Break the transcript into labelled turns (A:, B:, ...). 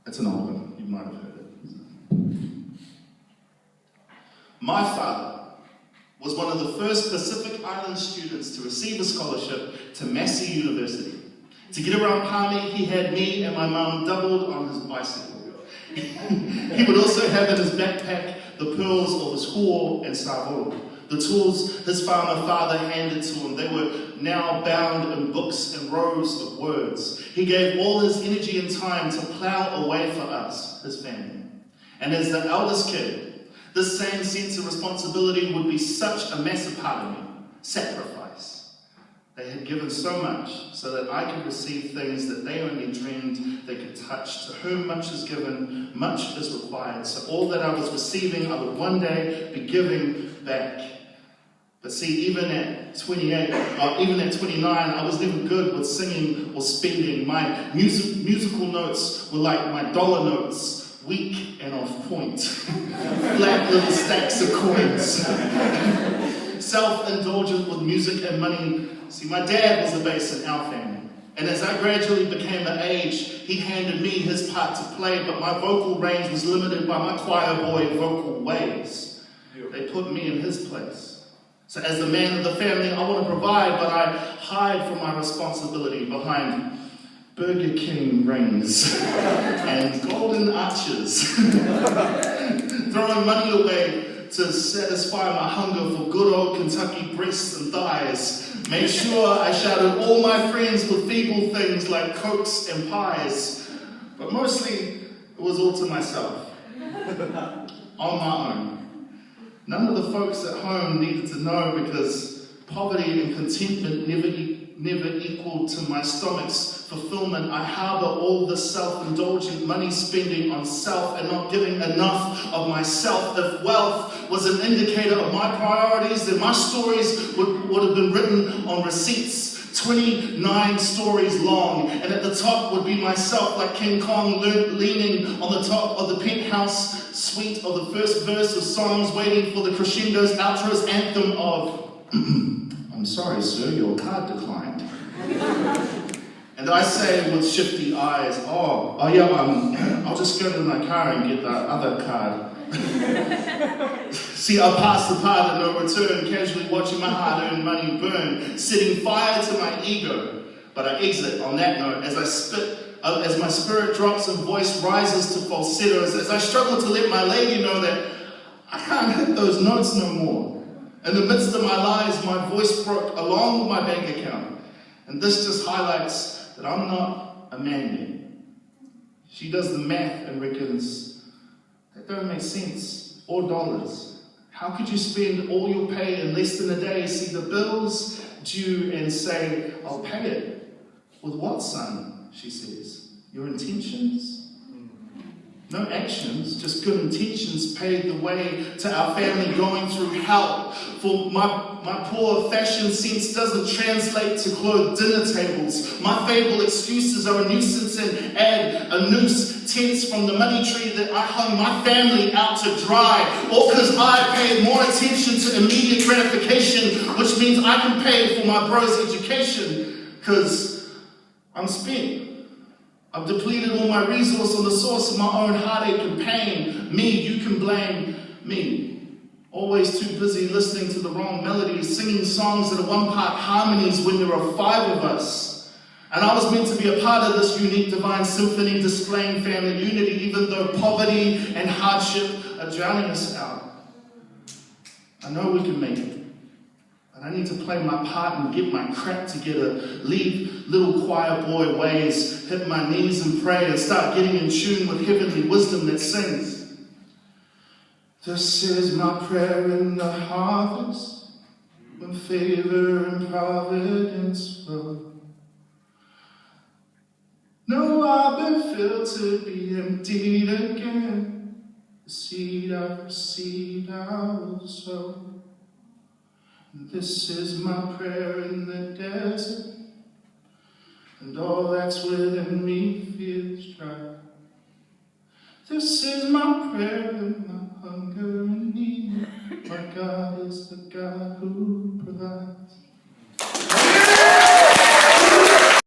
A: It's an old one, you might have heard it. My father was one of the first Pacific Island students to receive a scholarship to Massey University. To get around Palmy, he had me and my mum doubled on his bicycle. He would also have in his backpack the pearls of his huo and savo, the tools his farmer father handed to him. They were now bound in books and rows of words. He gave all his energy and time to plow away for us, his family. And as the eldest kid, this same sense of responsibility would be such a massive part of me. Sacrifice. They had given so much so that I could receive things that they only dreamed they could touch. To whom much is given, much is required. So all that I was receiving, I would one day be giving back. But see, even at 28, or even at 29, I was never good with singing or spending. My musical notes were like my dollar notes, weak and off point. Flat little stacks of coins. Self-indulgent with music and money. See, my dad was the bass in our family. And as I gradually became of age, he handed me his part to play, but my vocal range was limited by my choir boy vocal ways. They put me in his place. So as the man of the family, I want to provide, but I hide from my responsibility behind Burger King rings and golden arches. Throwing money away to satisfy my hunger for good old Kentucky breasts and thighs. Made sure I shouted all my friends with feeble things like cokes and pies. But mostly, it was all to myself. On my own. None of the folks at home needed to know because poverty and contentment never equaled to my stomach's fulfillment. I harbor all the self-indulgent money spending on self and not giving enough of myself. If wealth was an indicator of my priorities, then my stories would have been written on receipts, 29 stories long, and at the top would be myself like King Kong leaning on the top of the penthouse suite of the first verse of songs, waiting for the crescendo's outros anthem of I'm sorry, sir, your card declined. And I say with shifty eyes, oh yeah, I'll just go to my car and get the other card. See, I pass the part of no return, casually watching my hard-earned money burn, setting fire to my ego. But I exit on that note as I spit, as my spirit drops and voice rises to falsettos, as I struggle to let my lady know that I can't hit those notes no more. In the midst of my lies, my voice broke along with my bank account. And this just highlights that I'm not a man yet. She does the math and reckons that don't make sense. $4. How could you spend all your pay in less than a day, see the bills due and say, I'll pay it? With what, son? She says. Your intentions? No actions, just good intentions paved the way to our family going through hell. For my poor fashion sense doesn't translate to clothed dinner tables. My fable excuses are a nuisance and add a noose tense from the money tree that I hung my family out to dry. All because I paid more attention to immediate gratification, which means I can pay for my bro's education. Because I'm spent. I've depleted all my resource on the source of my own heartache and pain. Me, you can blame me. Always too busy listening to the wrong melodies, singing songs that are one-part harmonies when there are 5 of us. And I was meant to be a part of this unique divine symphony displaying family unity, even though poverty and hardship are drowning us out. I know we can make it. I need to play my part and get my crap together, leave little choir boy ways, hit my knees and pray, and start getting in tune with heavenly wisdom that sings. This is my prayer in the harvest, when favor and providence flow. No, I've been filled to be emptied again. The seed I've received I will sow. This is my prayer in the desert, and all that's within me feels dry. This is my prayer in my hunger and need. My God is the God who provides.